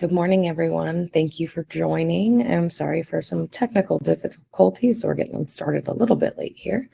Good morning, everyone. Thank you for joining. I'm sorry for some technical difficulties, so we're getting started a little bit late here.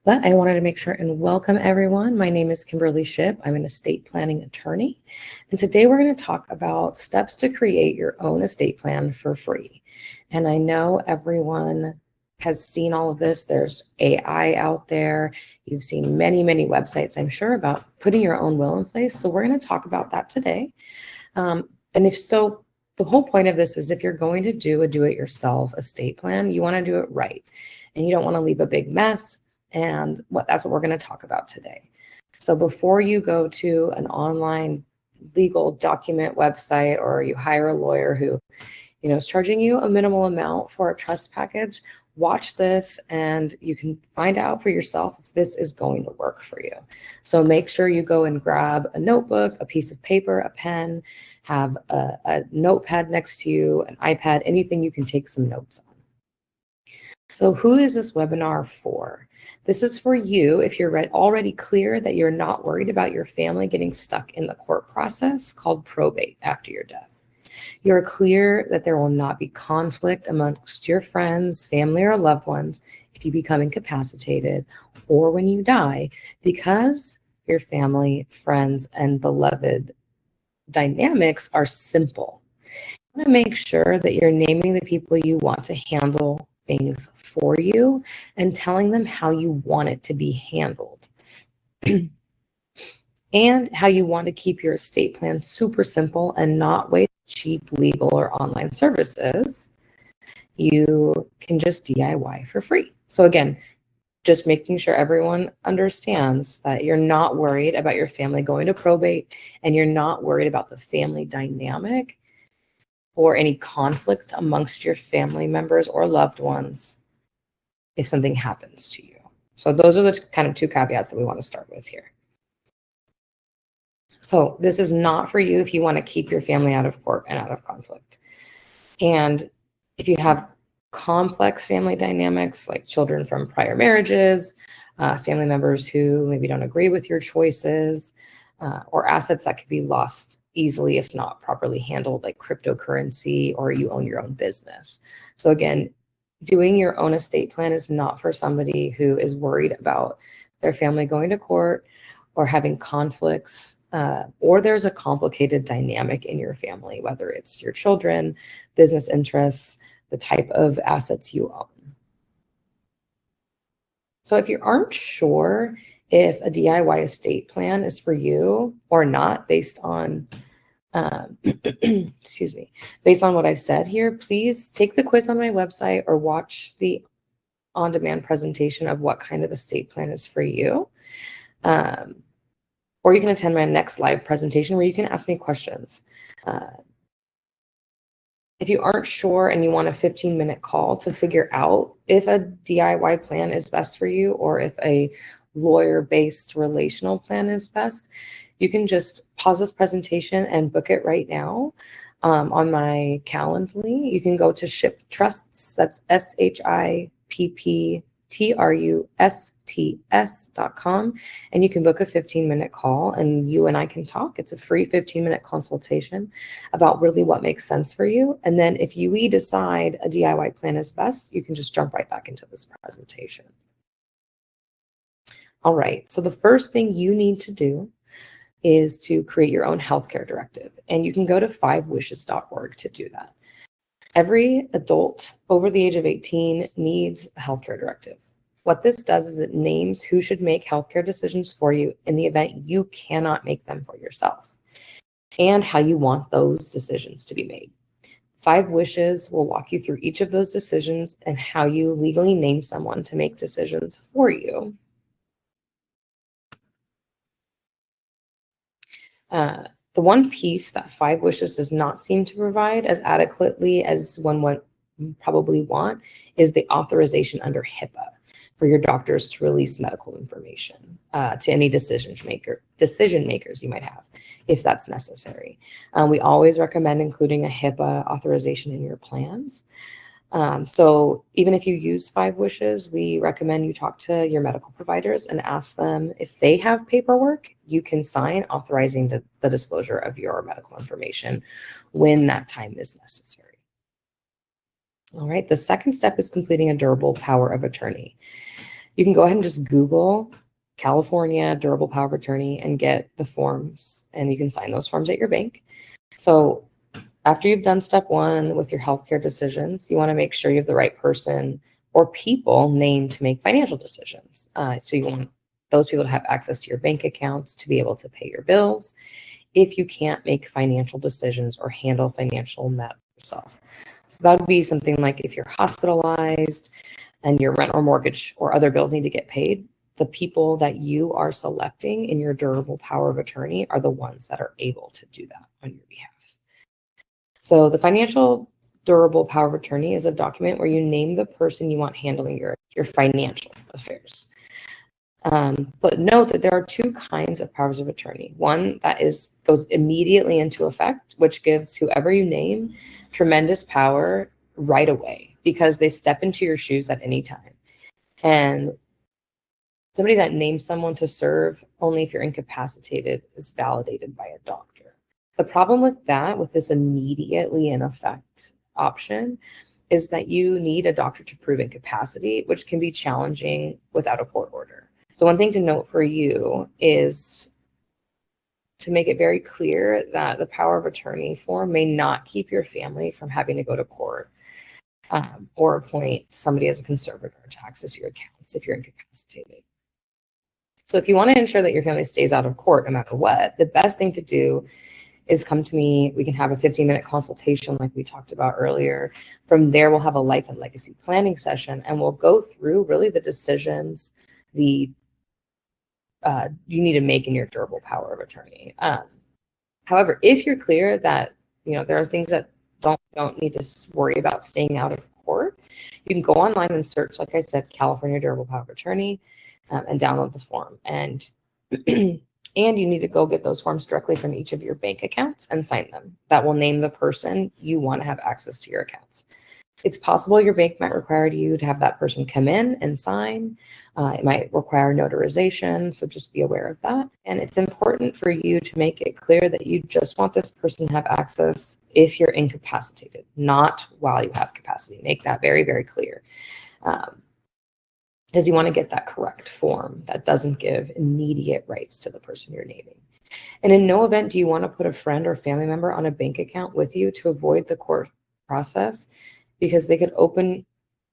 But I wanted to make sure and welcome everyone. My name is Kimberly Shipp. I'm an estate planning attorney. And today we're going to talk about steps to create your own estate plan for free. And I know everyone has seen all of this. There's AI out there. You've seen many, many websites, I'm sure, about putting your own will in place. So we're going to talk about that today. And if so, the whole point of this is if you're going to do a do-it-yourself estate plan, you want to do it right. And you don't want to leave a big mess. And that's what we're going to talk about today. So before you go to an online legal document website or you hire a lawyer who, is charging you a minimal amount for a trust package, watch this and you can find out for yourself if this is going to work for you. So make sure you go and grab a notebook, a piece of paper, a pen, have a notepad next to you, an iPad, anything you can take some notes on. So who is this webinar for? This is for you if you're already clear that you're not worried about your family getting stuck in the court process called probate after your death. You're clear that there will not be conflict amongst your friends, family, or loved ones if you become incapacitated or when you die, because your family, friends, and beloved dynamics are simple. You want to make sure that you're naming the people you want to handle things for you and telling them how you want it to be handled. And how you want to keep your estate plan super simple and not waste cheap legal or online services. You can just DIY for free. So again, just making sure everyone understands that you're not worried about your family going to probate and you're not worried about the family dynamic or any conflict amongst your family members or loved ones if something happens to you. So those are the kind of two caveats that we want to start with here. So this is not for you if you want to keep your family out of court and out of conflict. And if you have complex family dynamics like children from prior marriages, family members who maybe don't agree with your choices, or assets that could be lost easily if not properly handled, like cryptocurrency, or you own your own business. So again, doing your own estate plan is not for somebody who is worried about their family going to court or having conflicts, or there's a complicated dynamic in your family, whether it's your children, business interests, the type of assets you own. So if you aren't sure if a DIY estate plan is for you or not, based on based on what I've said here, please take the quiz on my website or watch the on-demand presentation of what kind of estate plan is for you. Or you can attend my next live presentation where you can ask me questions. If you aren't sure and you want a 15-minute call to figure out if a DIY plan is best for you or if a lawyer-based relational plan is best, you can just pause this presentation and book it right now on my Calendly. You can go to Shipp Trusts, that's ShippTrusts.com, and you can book a 15-minute call and you and I can talk. It's a free 15-minute consultation about really what makes sense for you. And then if we decide a DIY plan is best, you can just jump right back into this presentation. All right, so the first thing you need to do is to create your own healthcare directive. And you can go to 5wishes.org to do that. Every adult over the age of 18 needs a healthcare directive. What this does is it names who should make healthcare decisions for you in the event you cannot make them for yourself, and how you want those decisions to be made. 5 Wishes will walk you through each of those decisions and how you legally name someone to make decisions for you. The one piece that 5 Wishes does not seem to provide as adequately as one would probably want is the authorization under HIPAA for your doctors to release medical information to any decision makers you might have, if that's necessary. We always recommend including a HIPAA authorization in your plans. So even if you use 5 wishes, we recommend you talk to your medical providers and ask them if they have paperwork you can sign authorizing the disclosure of your medical information when that time is necessary. All right, the second step is completing a durable power of attorney. You can go ahead and just Google California durable power of attorney and get the forms, and you can sign those forms at your bank. So after you've done step 1 with your healthcare decisions, you want to make sure you have the right person or people named to make financial decisions. So you want those people to have access to your bank accounts to be able to pay your bills if you can't make financial decisions or handle financial matters yourself. So that would be something like if you're hospitalized and your rent or mortgage or other bills need to get paid, the people that you are selecting in your durable power of attorney are the ones that are able to do that on your behalf. So the financial durable power of attorney is a document where you name the person you want handling your financial affairs. But note that there are 2 kinds of powers of attorney. One that goes immediately into effect, which gives whoever you name tremendous power right away because they step into your shoes at any time. And somebody that names someone to serve only if you're incapacitated is validated by a doctor. The problem with this immediately in effect option, is that you need a doctor to prove incapacity, which can be challenging without a court order. So one thing to note for you is to make it very clear that the power of attorney form may not keep your family from having to go to court or appoint somebody as a conservator to access your accounts if you're incapacitated. So if you want to ensure that your family stays out of court no matter what, the best thing to do is come to me. We can have a 15-minute consultation like we talked about earlier. From there, we'll have a life and legacy planning session, and we'll go through really the decisions you need to make in your durable power of attorney. However, if you're clear that there are things that don't need to worry about staying out of court, you can go online and search, like I said, California Durable Power of Attorney, and download the form. And and you need to go get those forms directly from each of your bank accounts and sign them. That will name the person you want to have access to your accounts. It's possible your bank might require you to have that person come in and sign. It might require notarization, so just be aware of that. And it's important for you to make it clear that you just want this person to have access if you're incapacitated, not while you have capacity. Make that very, very clear. Because you want to get that correct form that doesn't give immediate rights to the person you're naming. And in no event do you want to put a friend or family member on a bank account with you to avoid the court process, because they could open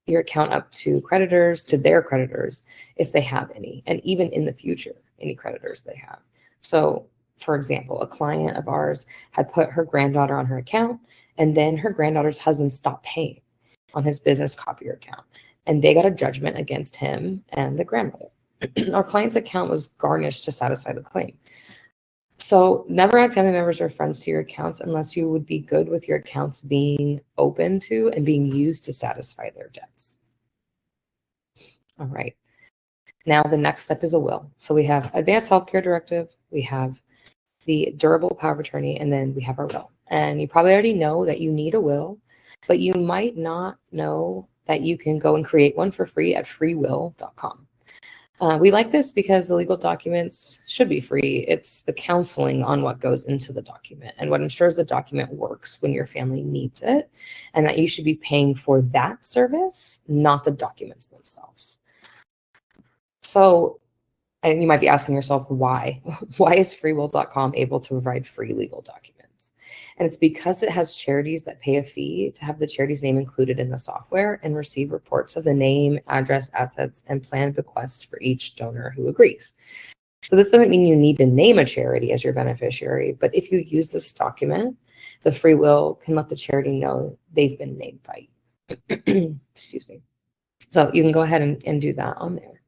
your account up to their creditors, if they have any, and even in the future, any creditors they have. So, for example, a client of ours had put her granddaughter on her account, and then her granddaughter's husband stopped paying on his business copier account, and they got a judgment against him and the grandmother. Our client's account was garnished to satisfy the claim. So never add family members or friends to your accounts unless you would be good with your accounts being open to and being used to satisfy their debts. All right. Now the next step is a will. So we have advanced healthcare directive, we have the durable power of attorney, and then we have our will. And you probably already know that you need a will, but you might not know that you can go and create one for free at freewill.com. We like this because the legal documents should be free. It's the counseling on what goes into the document and what ensures the document works when your family needs it, and that you should be paying for that service, not the documents themselves. So, and you might be asking yourself, why? Why is freewill.com able to provide free legal documents? And it's because it has charities that pay a fee to have the charity's name included in the software and receive reports of the name, address, assets, and planned bequests for each donor who agrees. So this doesn't mean you need to name a charity as your beneficiary, but if you use this document, the free will can let the charity know they've been named by you. Excuse me. So you can go ahead and do that on there.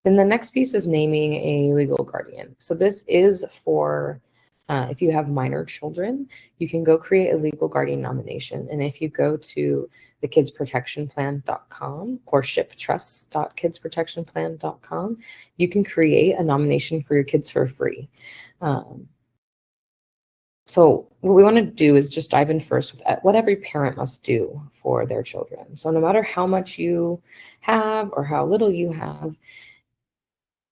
Then the next piece is naming a legal guardian. So this is for if you have minor children, you can go create a legal guardian nomination. And if you go to thekidsprotectionplan.com or shiptrusts.kidsprotectionplan.com, you can create a nomination for your kids for free. So what we want to do is just dive in first with what every parent must do for their children. So no matter how much you have or how little you have,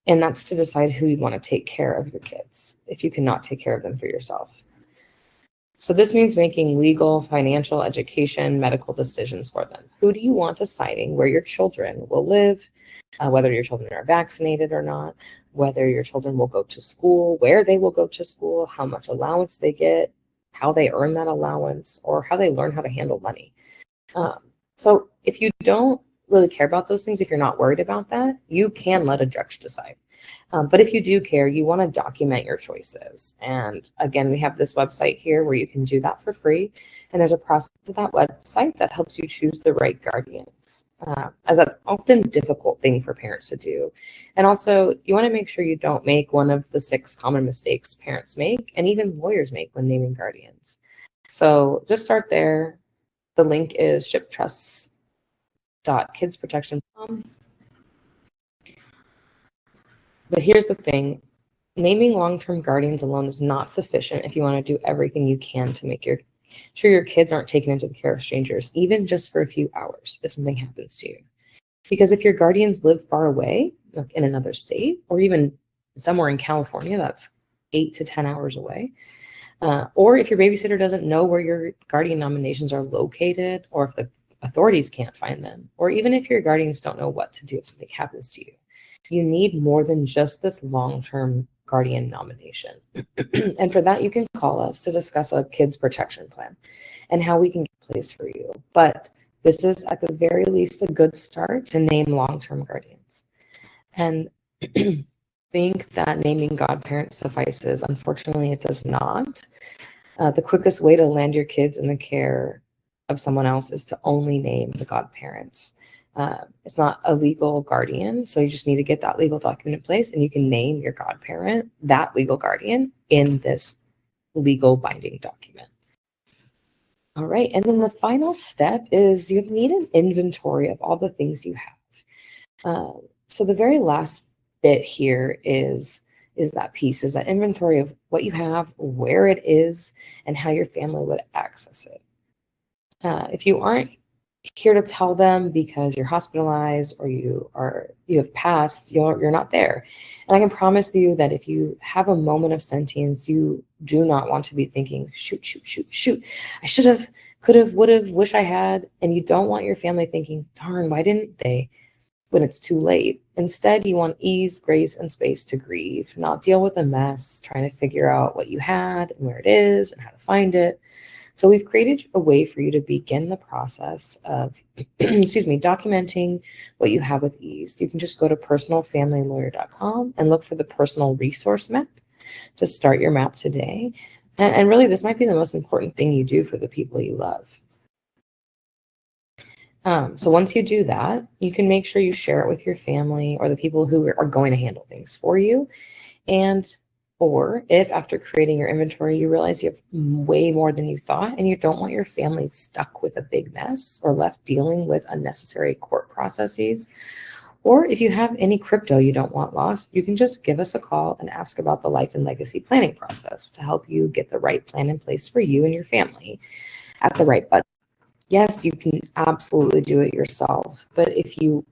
and that's to decide who you want to take care of your kids if you cannot take care of them for yourself. So this means making legal, financial, education, medical decisions for them. Who do you want deciding where your children will live, whether your children are vaccinated or not, whether your children will go to school, where they will go to school, how much allowance they get, how they earn that allowance, or how they learn how to handle money. Um, so if you don't really care about those things, if you're not worried about that, you can let a judge decide. But if you do care, you want to document your choices. And again, we have this website here where you can do that for free. And there's a process to that website that helps you choose the right guardians, as that's often a difficult thing for parents to do. And also, you want to make sure you don't make one of the 6 common mistakes parents make and even lawyers make when naming guardians. So just start there. The link is shiptrusts.kidsprotection.com. But here's the thing, naming long-term guardians alone is not sufficient if you want to do everything you can to make sure your kids aren't taken into the care of strangers, even just for a few hours if something happens to you. Because if your guardians live far away, like in another state, or even somewhere in California that's 8 to 10 hours away, or if your babysitter doesn't know where your guardian nominations are located, or if the authorities can't find them, or even if your guardians don't know what to do if something happens to you, you need more than just this long-term guardian nomination. And for that, you can call us to discuss a kids protection plan and how we can get a place for you. But this is at the very least a good start to name long-term guardians. And think that naming godparents suffices. Unfortunately, it does not. The quickest way to land your kids in the care of someone else is to only name the godparents. It's not a legal guardian, so you just need to get that legal document in place, and you can name your godparent, that legal guardian, in this legal binding document. All right, and then the final step is you need an inventory of all the things you have. So the very last bit here is that inventory of what you have, where it is, and how your family would access it. If you aren't here to tell them because you're hospitalized or you have passed, you're not there. And I can promise you that if you have a moment of sentience, you do not want to be thinking, shoot, I should have, could have, would have, wish I had. And you don't want your family thinking, darn, why didn't they, when it's too late. Instead, you want ease, grace, and space to grieve, not deal with a mess, trying to figure out what you had and where it is and how to find it. So we've created a way for you to begin the process of, documenting what you have with ease. You can just go to personalfamilylawyer.com and look for the personal resource map to start your map today. And really, this might be the most important thing you do for the people you love. So once you do that, you can make sure you share it with your family or the people who are going to handle things for you. Or if after creating your inventory, you realize you have way more than you thought and you don't want your family stuck with a big mess or left dealing with unnecessary court processes, or if you have any crypto you don't want lost, you can just give us a call and ask about the life and legacy planning process to help you get the right plan in place for you and your family at the right budget. Yes, you can absolutely do it yourself, but if you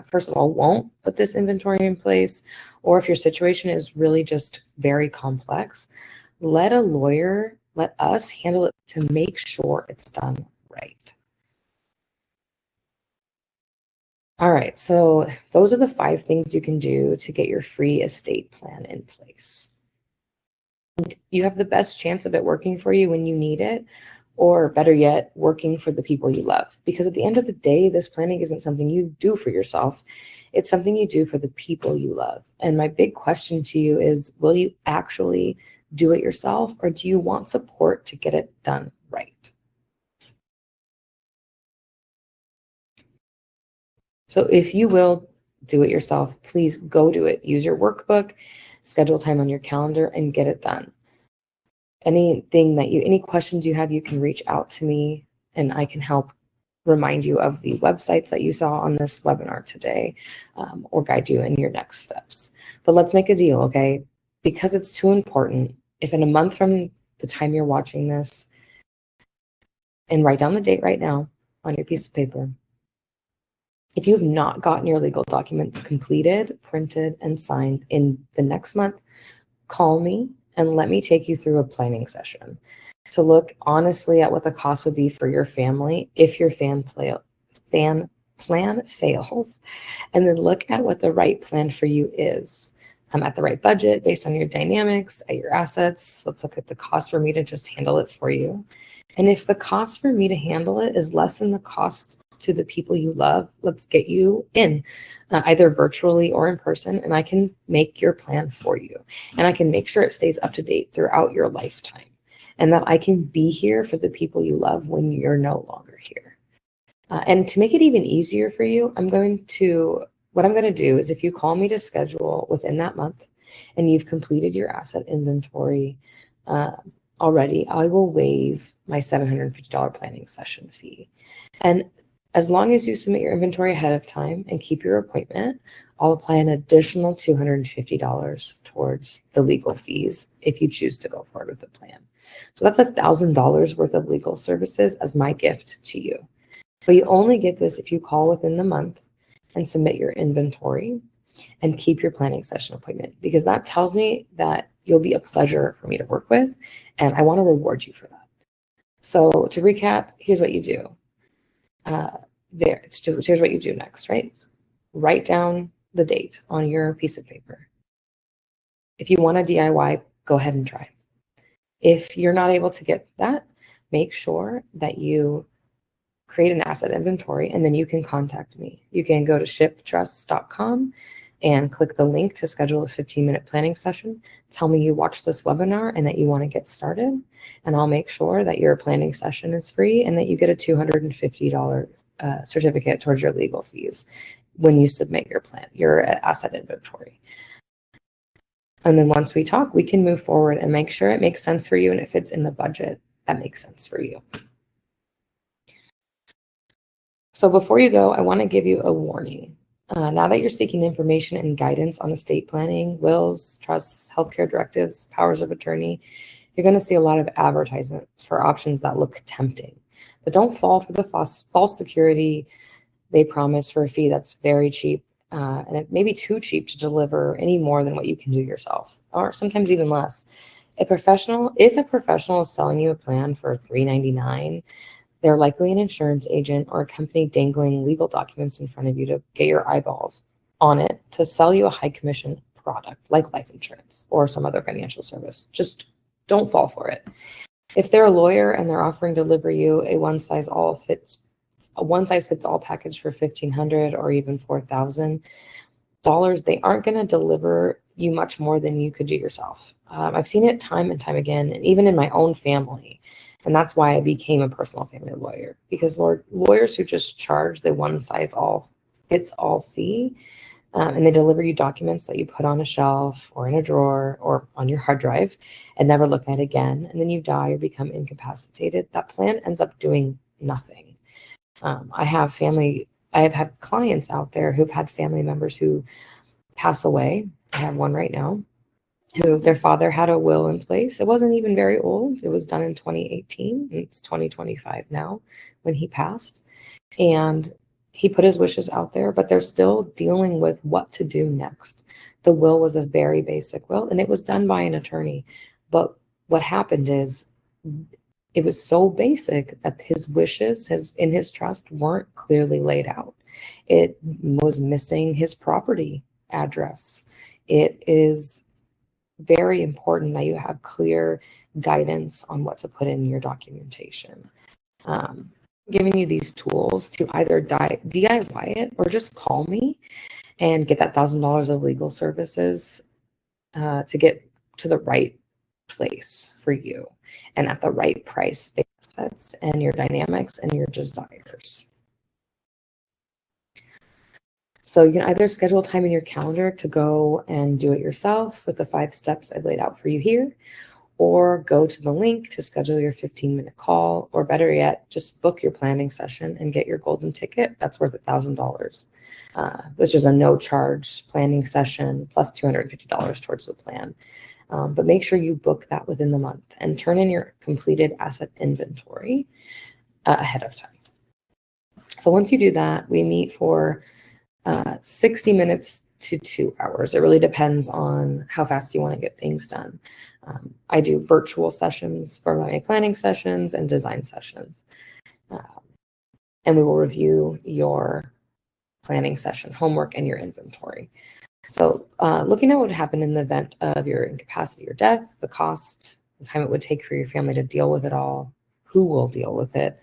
first of all, won't put this inventory in place, or if your situation is really just very complex, let us handle it to make sure it's done right. All right, so those are the 5 things you can do to get your free estate plan in place. And you have the best chance of it working for you when you need it, or better yet, working for the people you love. Because at the end of the day, this planning isn't something you do for yourself. It's something you do for the people you love. And my big question to you is, will you actually do it yourself, or do you want support to get it done right? So if you will do it yourself, please go do it. Use your workbook, schedule time on your calendar, and get it done. Any questions you have, you can reach out to me and I can help remind you of the websites that you saw on this webinar today, or guide you in your next steps. But let's make a deal, okay? Because it's too important. If in a month from the time you're watching this, and write down the date right now on your piece of paper. If you have not gotten your legal documents completed, printed, and signed in the next month, call me and let me take you through a planning session to look honestly at what the cost would be for your family if your plan fails, and then look at what the right plan for you is. At the right budget based on your dynamics, at your assets. Let's look at the cost for me to just handle it for you. And if the cost for me to handle it is less than the cost to the people you love, let's get you in, either virtually or in person, and I can make your plan for you. And I can make sure it stays up to date throughout your lifetime, and that I can be here for the people you love when you're no longer here. And to make it even easier for you, what I'm going to do is, if you call me to schedule within that month and you've completed your asset inventory already, I will waive my $750 planning session fee. And as long as you submit your inventory ahead of time and keep your appointment, I'll apply an additional $250 towards the legal fees if you choose to go forward with the plan. So that's $1,000 worth of legal services as my gift to you. But you only get this if you call within the month and submit your inventory and keep your planning session appointment, because that tells me that you'll be a pleasure for me to work with, and I want to reward you for that. So to recap, here's what you do. Here's what you do next, right? Write down the date on your piece of paper. If you want a DIY, go ahead and try. If you're not able to get that, make sure that you create an asset inventory, and then you can contact me. You can go to shiptrusts.com and click the link to schedule a 15-minute planning session. Tell me you watched this webinar and that you want to get started, and I'll make sure that your planning session is free and that you get a $250 certificate towards your legal fees when you submit your asset inventory. And then once we talk, we can move forward and make sure it makes sense for you, and if it's in the budget that makes sense for you. So before you go, I want to give you a warning. Now that you're seeking information and guidance on estate planning, wills, trusts, healthcare directives, powers of attorney, you're going to see a lot of advertisements for options that look tempting. But don't fall for the false security they promise for a fee that's very cheap, and it may be too cheap to deliver any more than what you can do yourself, or sometimes even less. If a professional is selling you a plan for $399, they're likely an insurance agent or a company dangling legal documents in front of you to get your eyeballs on it to sell you a high commission product like life insurance or some other financial service. Just don't fall for it. If they're a lawyer and they're offering to deliver you a one size fits all package for $1,500 or even $4,000, they aren't going to deliver you much more than you could do yourself. I've seen it time and time again, and even in my own family. And that's why I became a personal family lawyer, because lawyers who just charge the one size fits all fee, and they deliver you documents that you put on a shelf or in a drawer or on your hard drive and never look at again, and then you die or become incapacitated, that plan ends up doing nothing. I have had clients out there who've had family members who pass away. I have one right now who their father had a will in place. It wasn't even very old. It was done in 2018. And it's 2025 now when he passed. And he put his wishes out there, but they're still dealing with what to do next. The will was a very basic will, and it was done by an attorney. But what happened is it was so basic that his wishes in his trust weren't clearly laid out. It was missing his property address. It is very important that you have clear guidance on what to put in your documentation. Giving you these tools to either DIY it or just call me and get that $1,000 of legal services to get to the right place for you and at the right price, assets, and your dynamics and your desires. So you can either schedule time in your calendar to go and do it yourself with the 5 steps I've laid out for you here, or go to the link to schedule your 15-minute call, or better yet, just book your planning session and get your golden ticket. That's worth $1,000, which is a no-charge planning session plus $250 towards the plan. But make sure you book that within the month and turn in your completed asset inventory ahead of time. So once you do that, we meet for 60 minutes to 2 hours. It really depends on how fast you want to get things done. I do virtual sessions for my planning sessions and design sessions. And we will review your planning session homework and your inventory. So looking at what would happen in the event of your incapacity or death, the cost, the time it would take for your family to deal with it all, who will deal with it,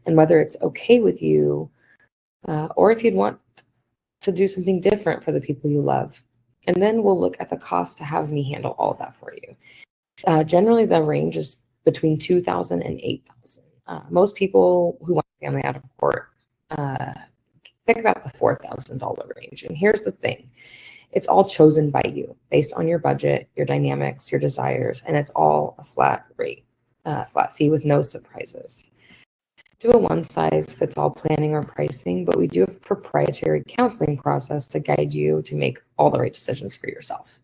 and whether it's okay with you, or if you'd want to do something different for the people you love. And then we'll look at the cost to have me handle all of that for you. Generally, the range is between $2,000 and $8,000. Most people who want a family out of court pick about the $4,000 range. And here's the thing. It's all chosen by you based on your budget, your dynamics, your desires, and it's all a flat rate, flat fee with no surprises. Do a one-size-fits-all planning or pricing, but we do have a proprietary counseling process to guide you to make all the right decisions for yourself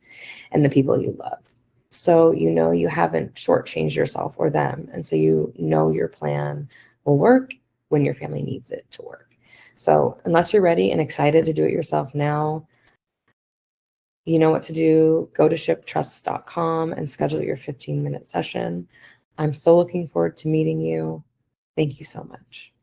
and the people you love. So you know you haven't shortchanged yourself or them, and so you know your plan will work when your family needs it to work. So unless you're ready and excited to do it yourself now, you know what to do. Go to shiptrusts.com and schedule your 15-minute session. I'm so looking forward to meeting you. Thank you so much.